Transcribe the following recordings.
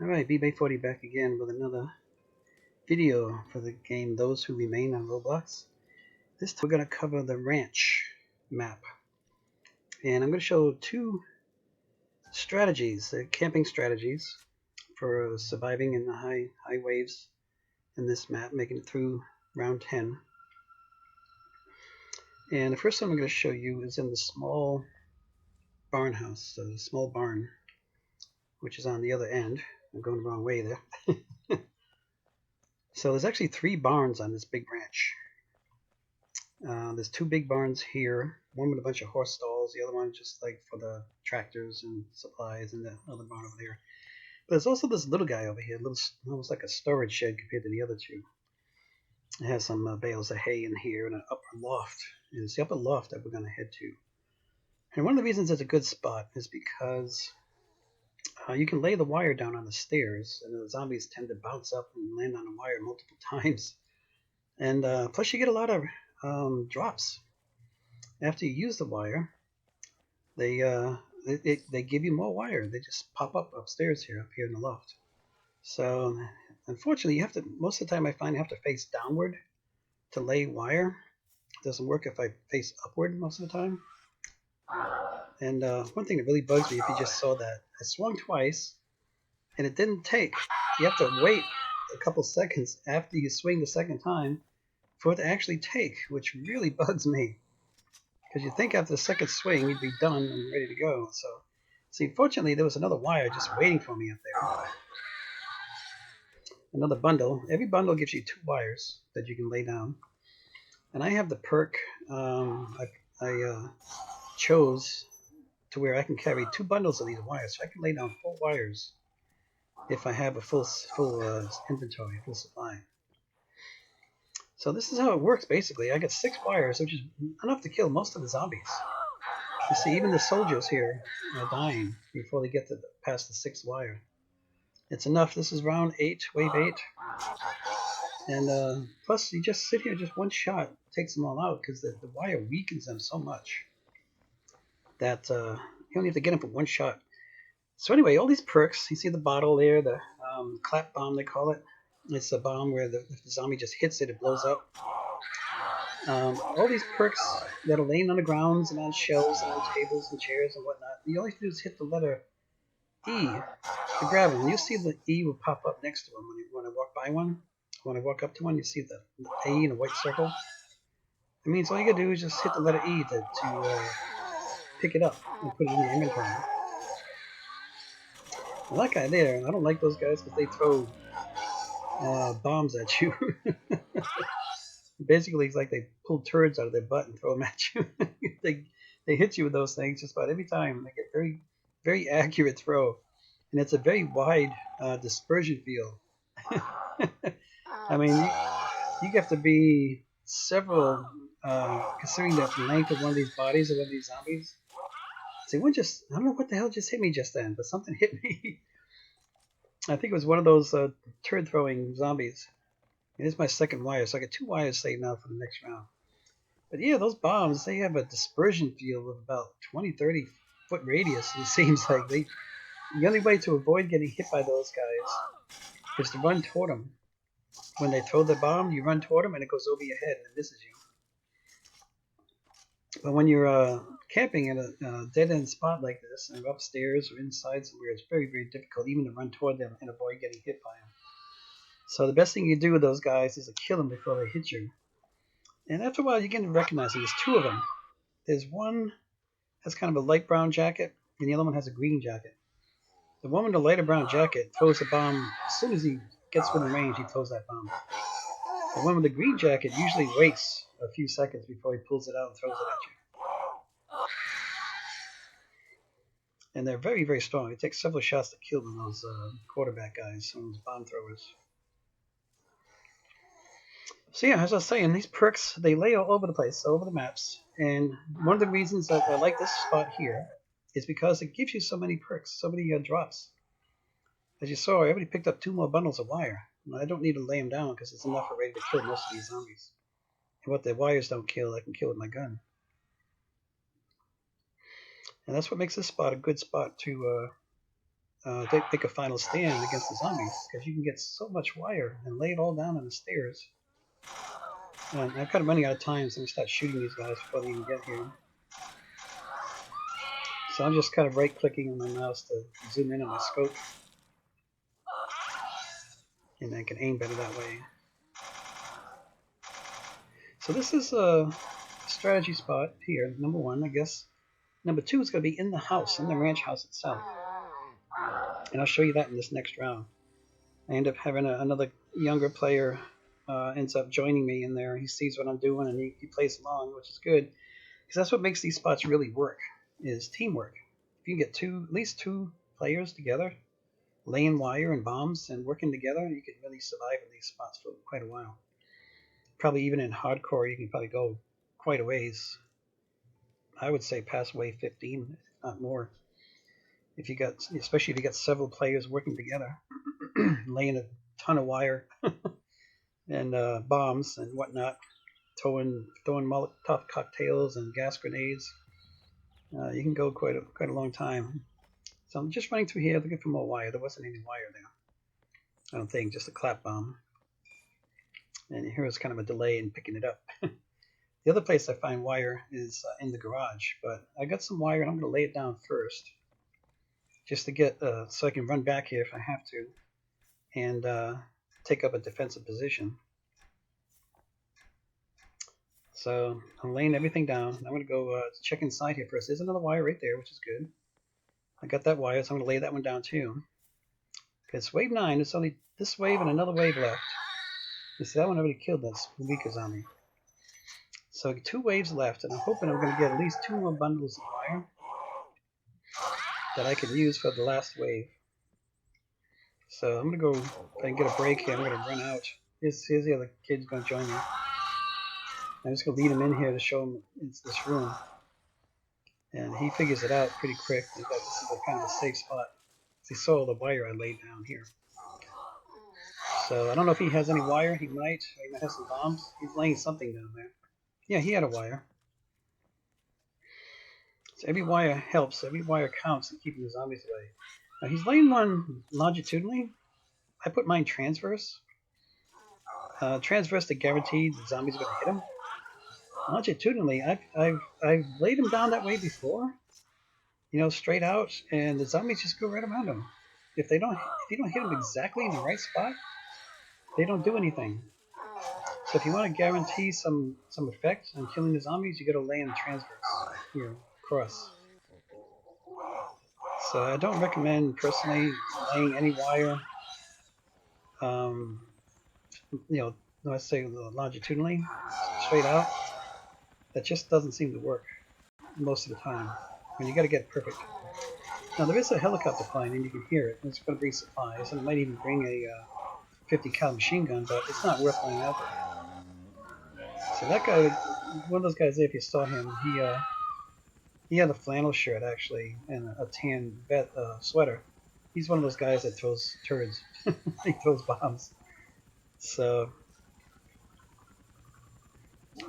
Alright, BBay40 back again with another video for the game Those Who Remain on Roblox. This time we're going to cover the ranch map. And I'm going to show two strategies, camping strategies for surviving in the high waves in this map, making it through round 10. And the first one I'm going to show you is in the small barn house, the small barn, which is on the other end. I'm going the wrong way there. So there's actually 3 barns on this big ranch. There's 2 big barns here, one with a bunch of horse stalls, the other one just like for the tractors and supplies, and the other barn over there. But there's also this little guy over here, almost like a storage shed compared to the other 2. It has some bales of hay in here and an upper loft. And it's the upper loft that we're going to head to. And one of the reasons it's a good spot is because you can lay the wire down on the stairs, and the zombies tend to bounce up and land on the wire multiple times. And plus you get a lot of drops. After you use the wire, they give you more wire. They just pop up upstairs here, up here in the loft. So unfortunately, you have to, most of the time I find I have to face downward to lay wire. It doesn't work if I face upward most of the time. And one thing that really bugs me, if you just saw that, I swung twice and it didn't take. You have to wait a couple seconds after you swing the second time for it to actually take, which really bugs me. Because you think after the second swing you'd be done and ready to go. So, see, fortunately there was another wire just waiting for me up there. Another bundle. Every bundle gives you 2 wires that you can lay down. And I have the perk I chose to where I can carry 2 bundles of these wires. So I can lay down 4 wires if I have a full inventory, full supply. So this is how it works basically. I get 6 wires, which is enough to kill most of the zombies. You see, even the soldiers here are dying before they get past the 6th wire. It's enough. This is round 8, wave 8. And plus, you just sit here, just one shot takes them all out because the wire weakens them so much that you only have to get them for one shot. So anyway, all these perks, you see the bottle there, the clap bomb they call it. It's a bomb where if the zombie just hits it, it blows up. All these perks that are laying on the grounds and on shelves and on tables and chairs and whatnot, you all you have to do is hit the letter E to grab them. You'll see the E will pop up next to them when I walk by one. When I walk up to one, you see the A in a white circle. It means all you gotta do is just hit the letter E to pick it up and put it in your inventory. Well, that guy there, I don't like those guys because they throw bombs at you. Basically, it's like they pull turds out of their butt and throw them at you. they hit you with those things just about every time. They get very, very accurate throw, and it's a very wide dispersion field. I mean, you have to be several, considering the length of one of these bodies of one of these zombies. See, I don't know what the hell just hit me just then, but something hit me. I think it was one of those turd throwing zombies. And it's my 2nd wire, so I got 2 wires saved now for the next round. But yeah, those bombs, they have a dispersion field of about 20-30 foot radius. It seems like the only way to avoid getting hit by those guys is to run toward them. When they throw the bomb, you run toward them and it goes over your head and it misses you. But when you're camping in a dead-end spot like this, and upstairs or inside somewhere, it's very, very difficult even to run toward them and avoid getting hit by them. So the best thing you do with those guys is to kill them before they hit you. And after a while, you get to recognize them. There's 2 of them. There's one has kind of a light brown jacket, and the other one has a green jacket. The one with the lighter brown jacket throws a bomb. As soon as he gets within range, he throws that bomb. The one with the green jacket usually waits a few seconds before he pulls it out and throws it at you. And they're very, very strong. It takes several shots to kill them, those quarterback guys, those bomb throwers. So yeah, as I was saying, these perks, they lay all over the place, all over the maps. And one of the reasons that I like this spot here is because it gives you so many perks, so many drops. As you saw, I already picked up 2 more bundles of wire. I don't need to lay them down because it's enough already to kill most of these zombies. And what the wires don't kill, I can kill with my gun. And that's what makes this spot a good spot to take a final stand against the zombies, because you can get so much wire and lay it all down on the stairs. And I'm kind of running out of time, so I'm going to start shooting these guys before they even get here. So I'm just kind of right-clicking on my mouse to zoom in on my scope. And I can aim better that way. So this is a strategy spot here, number one, I guess. Number two is going to be in the house, in the ranch house itself. And I'll show you that in this next round. I end up having another younger player ends up joining me in there. He sees what I'm doing and he plays along, which is good. Because that's what makes these spots really work, is teamwork. If you can get at least two players together, laying wire and bombs and working together, you can really survive in these spots for quite a while. Probably even in hardcore, you can probably go quite a ways. I would say past wave 15, if not more. Especially if you got several players working together, laying a ton of wire and bombs and whatnot, throwing Molotov cocktails and gas grenades. You can go quite a long time. So I'm just running through here looking for more wire. There wasn't any wire there, I don't think, just a clap bomb. And here's kind of a delay in picking it up. The other place I find wire is in the garage, but I got some wire and I'm going to lay it down first, just to get so I can run back here if I have to, and take up a defensive position. So I'm laying everything down. I'm going to go check inside here first. There's another wire right there, which is good. I got that wire, so I'm going to lay that one down too. Because wave 9, there's only this wave and another wave left. You see, that one already killed this weaker zombie. So 2 waves left, and I'm hoping I'm going to get at least 2 more bundles of wire that I can use for the last wave. So I'm going to go and get a break here. I'm going to run out. Here's the other kid's going to join me. I'm just going to lead him in here to show him it's this room. And he figures it out pretty quick. This is kind of a safe spot. He saw all the wire I laid down here. So I don't know if he has any wire. He might have some bombs. He's laying something down there. Yeah, he had a wire. So every wire helps. Every wire counts in keeping the zombies away. Now he's laying one longitudinally. I put mine transverse. Transverse to guarantee the zombies are going to hit him. Longitudinally, I've laid him down that way before. Straight out, and the zombies just go right around him. If you don't hit them exactly in the right spot, they don't do anything. So if you want to guarantee some effect on killing the zombies, you got to lay in transverse here, across. So I don't recommend personally laying any wire. Let's say longitudinally, straight out. That just doesn't seem to work most of the time. And you got to get perfect. Now there is a helicopter flying, and you can hear it. It's going to bring supplies, and it might even bring a 50 cal machine gun, but it's not worth going out there. So that guy, one of those guys there, if you saw him, he had a flannel shirt actually and a tan sweater. He's one of those guys that throws turds. He throws bombs. So,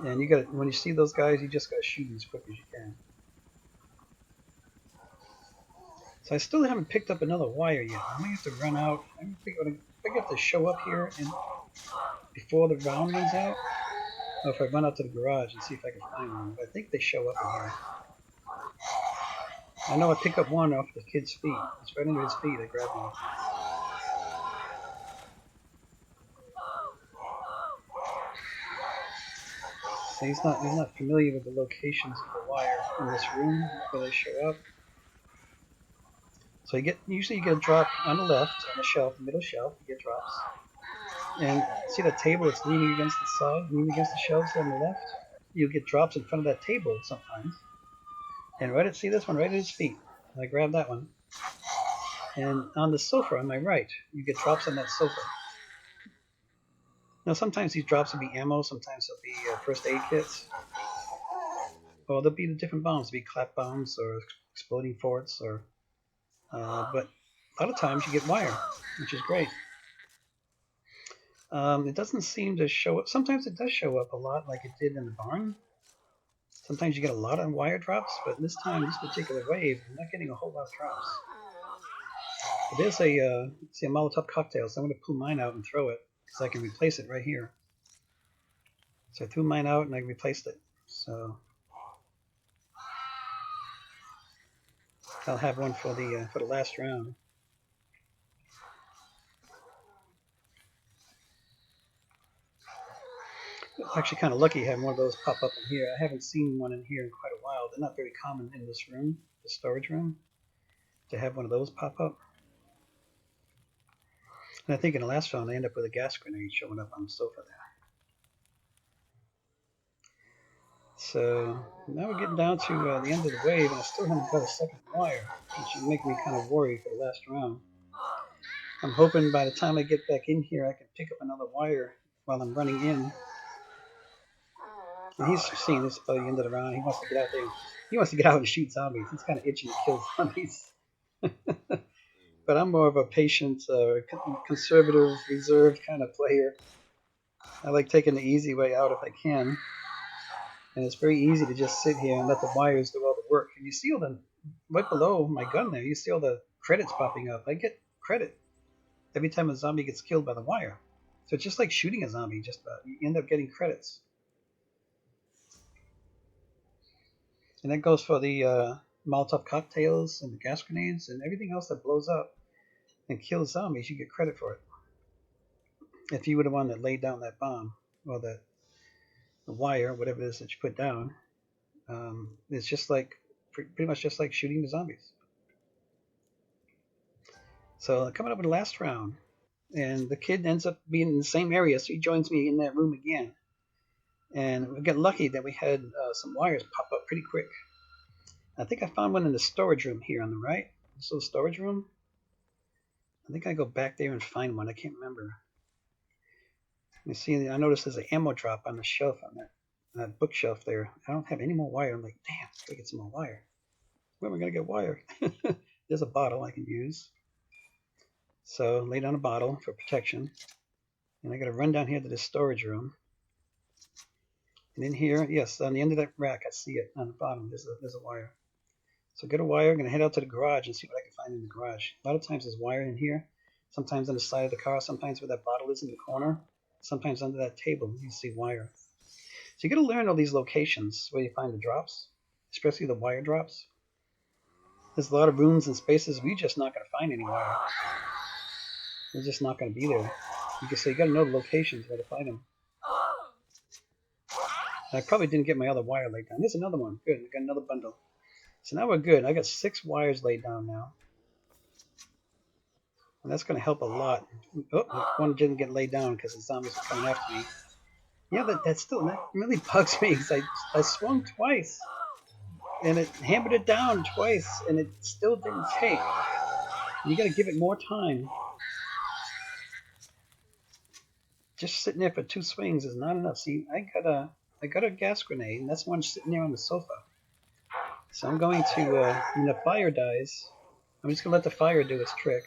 and when you see those guys, you just got to shoot them as quick as you can. So I still haven't picked up another wire yet. I might have to run out. I have to show up here and before the round runs out. Or if I run out to the garage and see if I can find one. But I think they show up in here. I know I pick up one off the kid's feet. It's right under his feet. I grabbed one. So he's not familiar with the locations of the wire in this room where they show up. So usually you get a drop on the left, on the shelf, the middle shelf, you get drops. And see that table that's leaning against the side, leaning against the shelves on the left? You'll get drops in front of that table sometimes. And see this one right at his feet. I grabbed that one. And on the sofa on my right, you get drops on that sofa. Now sometimes these drops will be ammo, sometimes they'll be first aid kits. Or they'll be the different bombs, they'll be clap bombs or exploding forts, or but a lot of times you get wire, which is great. It doesn't seem to show up. Sometimes it does show up a lot, like it did in the barn. Sometimes you get a lot of wire drops, but this particular wave, I'm not getting a whole lot of drops. There's a see a Molotov cocktail, so I'm going to pull mine out and throw it because I can replace it right here. So I threw mine out and I replaced it. So I'll have one for the last round. I'm actually kind of lucky having one of those pop up in here. I haven't seen one in here in quite a while. They're not very common in this room, the storage room, to have one of those pop up. And I think in the last round I end up with a gas grenade showing up on the sofa there. So now we're getting down to the end of the wave, and I still haven't got a second wire, which would make me kind of worried for the last round. I'm hoping by the time I get back in here, I can pick up another wire while I'm running in. And he's seeing this by the end of the round. He wants to get out there. He wants to get out and shoot zombies. He's kind of itching to kill zombies. But I'm more of a patient, conservative, reserved kind of player. I like taking the easy way out if I can. And it's very easy to just sit here and let the wires do all the work. And you see all the, right below my gun there, you see all the credits popping up. I get credit every time a zombie gets killed by the wire. So it's just like shooting a zombie, just about. You end up getting credits. And that goes for the Molotov cocktails and the gas grenades and everything else that blows up and kills zombies. You get credit for it. If you were the one that laid down that bomb or the wire, whatever it is that you put down, it's just like pretty much just like shooting the zombies. So coming up with the last round, and the kid ends up being in the same area, so he joins me in that room again. And we got lucky that we had some wires pop up pretty quick. I think I found one in the storage room here on the right. This little storage room. I think I go back there and find one. I can't remember. You see, I noticed there's an ammo drop on the shelf on that bookshelf there. I don't have any more wire. I'm like, damn, I gotta get some more wire. Where am I gonna get wire? There's a bottle I can use. So lay down a bottle for protection. And I gotta run down here to this storage room. And in here, yes, on the end of that rack, I see it on the bottom. There's a wire. So get a wire. I'm gonna head out to the garage and see what I can find in the garage. A lot of times there's wire in here. Sometimes on the side of the car. Sometimes where that bottle is in the corner. Sometimes under that table, you see wire. So you got to learn all these locations where you find the drops, especially the wire drops. There's a lot of rooms and spaces where you're just not going to find any wire. They're just not going to be there. So you got to know the locations where to find them. I probably didn't get my other wire laid down. There's another one. Good. I got another bundle. So now we're good. I got 6 wires laid down now. And that's going to help a lot. Oh, one didn't get laid down because the zombies were coming after me. Yeah, that really bugs me because I swung twice. And it hammered it down twice, and it still didn't take. You got to give it more time. Just sitting there for 2 swings is not enough. See, I got a gas grenade, and that's one sitting there on the sofa. So I'm going to, when the fire dies, I'm just going to let the fire do its trick.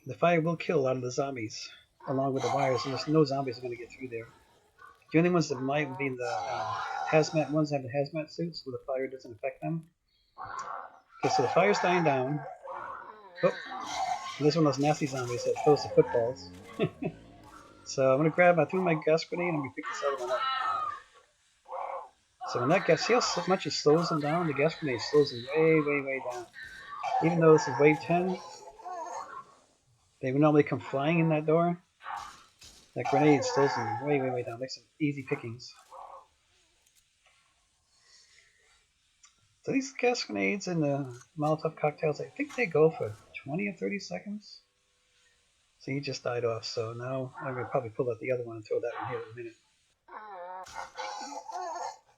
The fire will kill a lot of the zombies, along with the wires, and there's no zombies are going to get through there. The only ones that might be the hazmat ones that have the hazmat suits, so the fire doesn't affect them. Okay, so the fire's dying down. Oh, there's one of those nasty zombies that throws the footballs. So I'm gonna I threw my gas grenade and I'm gonna pick this other one up. So when that gas, see how much it slows them down? The gas grenade slows them way, way, way down. Even though this is wave 10, they would normally come flying in that door. That grenade slows them way, way, way down. Makes them easy pickings. So these gas grenades and the Molotov cocktails, I think they go for 20 or 30 seconds. So he just died off. So now I'm going to probably pull out the other one and throw that one here in a minute.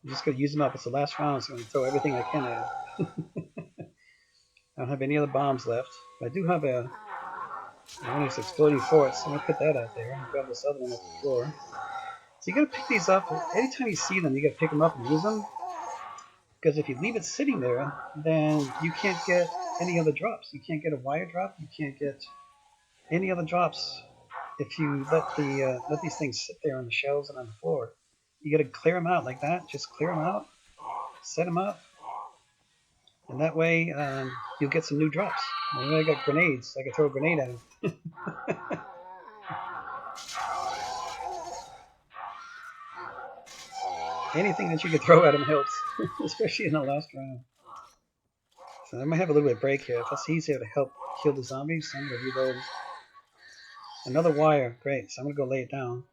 I'm just going to use them up. It's the last round, so I'm going to throw everything I can at it. I don't have any other bombs left. But I do have one of these exploding forts. So I'm going to put that out there and grab this other one off the floor. So you got to pick these up. Anytime you see them, you got to pick them up and use them. Because if you leave it sitting there, then you can't get any other drops. You can't get a wire drop. You can't get any other drops if you let these things sit there on the shelves and on the floor. You got to clear them out like that. Just clear them out, set them up, And that way, you'll get some new drops. And I got grenades. I can throw a grenade at him. Anything that you can throw at him helps, especially in the last round. So I might have a little bit of break here. If it's easier to help kill the zombies, I'm going to reload. Another wire. Great. So I'm going to go lay it down.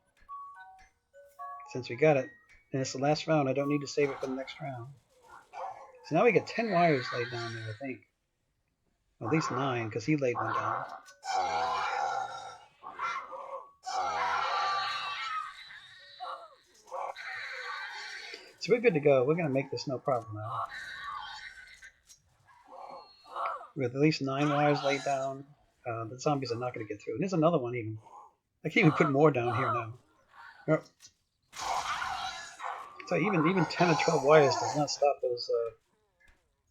Since we got it. And it's the last round, I don't need to save it for the next round. So now we get 10 wires laid down there, I think. At least 9, because he laid one down. So we're good to go. We're going to make this no problem now. With at least 9 wires laid down, the zombies are not going to get through. And there's another one even. I can't even put more down here now. Oh. So even 10 or 12 wires does not stop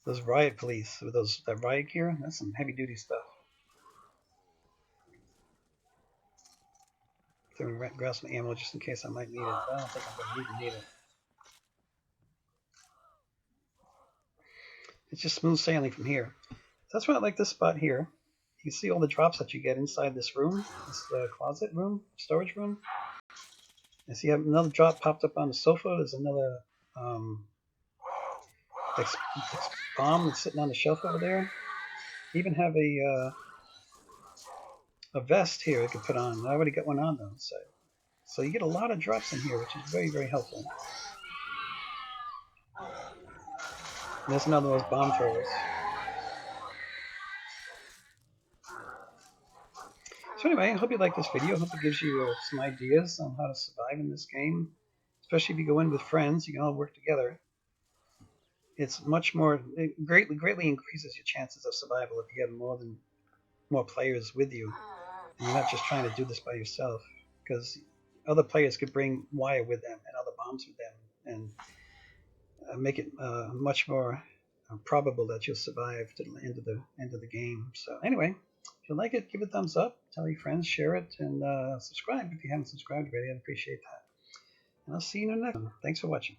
those riot police with that riot gear. That's some heavy duty stuff. So I'm going to grab some ammo just in case I might need it. I don't think I'm going to need it. It's just smooth sailing from here. That's why I like this spot here. You see all the drops that you get inside this room, this closet room, storage room. And see, another drop popped up on the sofa. There's another bomb that's sitting on the shelf over there. You even have a vest here you can put on. I already got one on though, so you get a lot of drops in here, which is very, very helpful. And there's another one of those bomb throwers. So anyway, I hope you like this video. I hope it gives you some ideas on how to survive in this game. Especially if you go in with friends, you can all work together. It's much more, it greatly increases your chances of survival if you have more players with you. And you're not just trying to do this by yourself. Because other players could bring wire with them and other bombs with them. And make it much more probable that you'll survive to the end of the game. So anyway, if you like it, give it a thumbs up, tell your friends, share it, and subscribe if you haven't subscribed already. I'd appreciate that. And I'll see you in the next one. Thanks for watching.